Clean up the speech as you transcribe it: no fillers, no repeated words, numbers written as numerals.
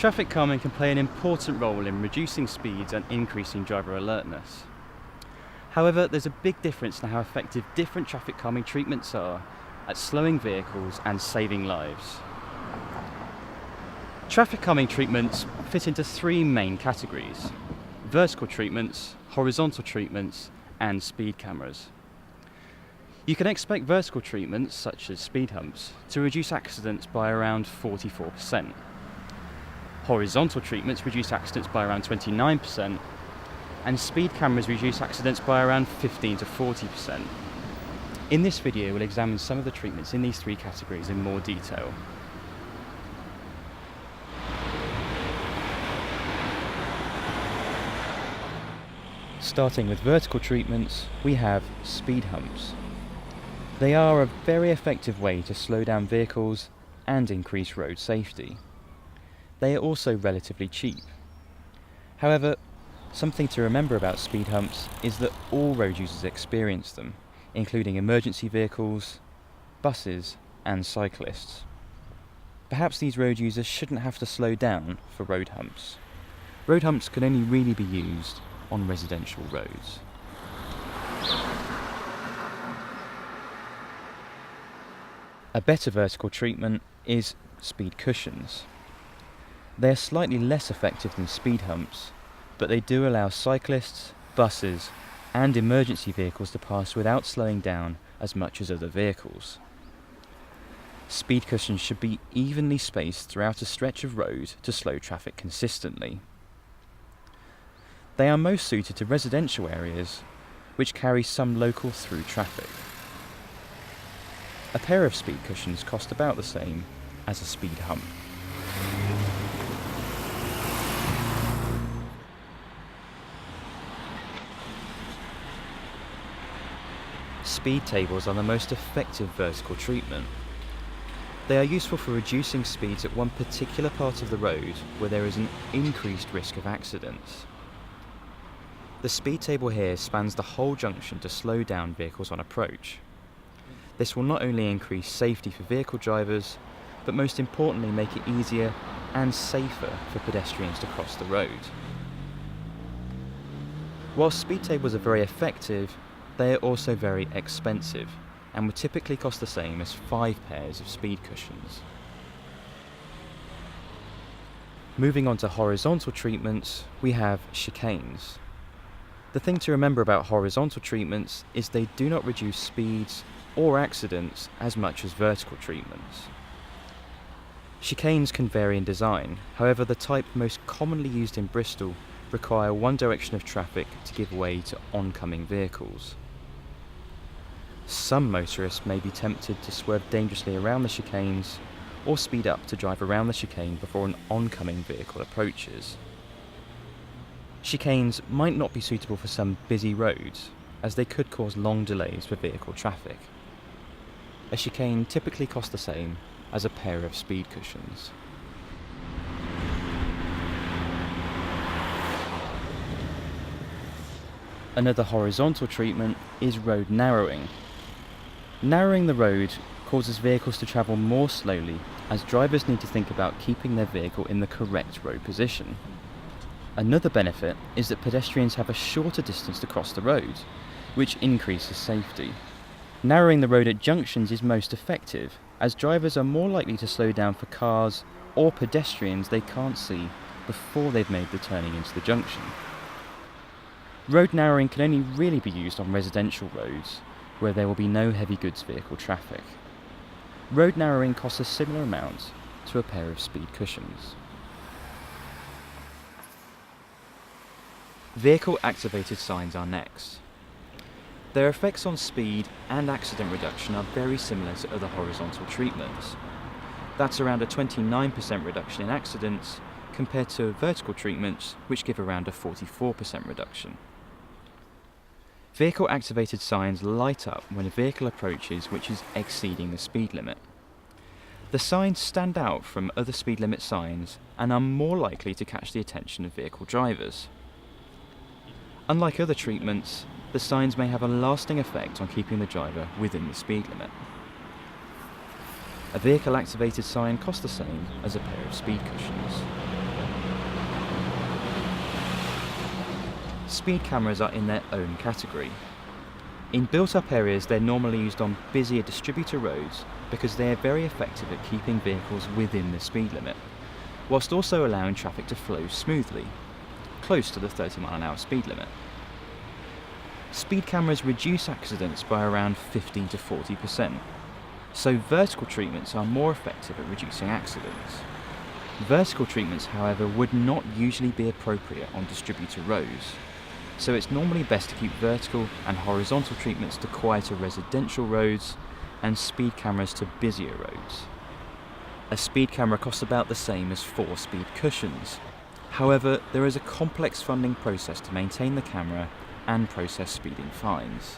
Traffic calming can play an important role in reducing speeds and increasing driver alertness. However, there's a big difference in how effective different traffic calming treatments are at slowing vehicles and saving lives. Traffic calming treatments fit into three main categories: vertical treatments, horizontal treatments, and speed cameras. You can expect vertical treatments, such as speed humps, to reduce accidents by around 44%. Horizontal treatments reduce accidents by around 29%, and speed cameras reduce accidents by around 15 to 40%. In this video, we'll examine some of the treatments in these three categories in more detail. Starting with vertical treatments, we have speed humps. They are a very effective way to slow down vehicles and increase road safety. They are also relatively cheap. However, something to remember about speed humps is that all road users experience them, including emergency vehicles, buses, and cyclists. Perhaps these road users shouldn't have to slow down for road humps. Road humps can only really be used on residential roads. A better vertical treatment is speed cushions. They are slightly less effective than speed humps, but they do allow cyclists, buses, and emergency vehicles to pass without slowing down as much as other vehicles. Speed cushions should be evenly spaced throughout a stretch of road to slow traffic consistently. They are most suited to residential areas, which carry some local through traffic. A pair of speed cushions cost about the same as a speed hump. Speed tables are the most effective vertical treatment. They are useful for reducing speeds at one particular part of the road where there is an increased risk of accidents. The speed table here spans the whole junction to slow down vehicles on approach. This will not only increase safety for vehicle drivers, but most importantly make it easier and safer for pedestrians to cross the road. While speed tables are very effective, they are also very expensive and would typically cost the same as 5 pairs of speed cushions. Moving on to horizontal treatments, we have chicanes. The thing to remember about horizontal treatments is they do not reduce speeds or accidents as much as vertical treatments. Chicanes can vary in design, however the type most commonly used in Bristol require one direction of traffic to give way to oncoming vehicles. Some motorists may be tempted to swerve dangerously around the chicanes or speed up to drive around the chicane before an oncoming vehicle approaches. Chicanes might not be suitable for some busy roads, as they could cause long delays for vehicle traffic. A chicane typically costs the same as a pair of speed cushions. Another horizontal treatment is road narrowing. Narrowing the road causes vehicles to travel more slowly, as drivers need to think about keeping their vehicle in the correct road position. Another benefit is that pedestrians have a shorter distance to cross the road, which increases safety. Narrowing the road at junctions is most effective, as drivers are more likely to slow down for cars or pedestrians they can't see before they've made the turning into the junction. Road narrowing can only really be used on residential roads, where there will be no heavy goods vehicle traffic. Road narrowing costs a similar amount to a pair of speed cushions. Vehicle-activated signs are next. Their effects on speed and accident reduction are very similar to other horizontal treatments. That's around a 29% reduction in accidents compared to vertical treatments, which give around a 44% reduction. Vehicle-activated signs light up when a vehicle approaches which is exceeding the speed limit. The signs stand out from other speed limit signs and are more likely to catch the attention of vehicle drivers. Unlike other treatments, the signs may have a lasting effect on keeping the driver within the speed limit. A vehicle-activated sign costs the same as a pair of speed cushions. Speed cameras are in their own category. In built-up areas, they're normally used on busier distributor roads because they are very effective at keeping vehicles within the speed limit, whilst also allowing traffic to flow smoothly, close to the 30-mile-an-hour speed limit. Speed cameras reduce accidents by around 15 to 40%, so vertical treatments are more effective at reducing accidents. Vertical treatments, however, would not usually be appropriate on distributor roads, so it's normally best to keep vertical and horizontal treatments to quieter residential roads and speed cameras to busier roads. A speed camera costs about the same as 4 speed cushions. However, there is a complex funding process to maintain the camera and process speeding fines.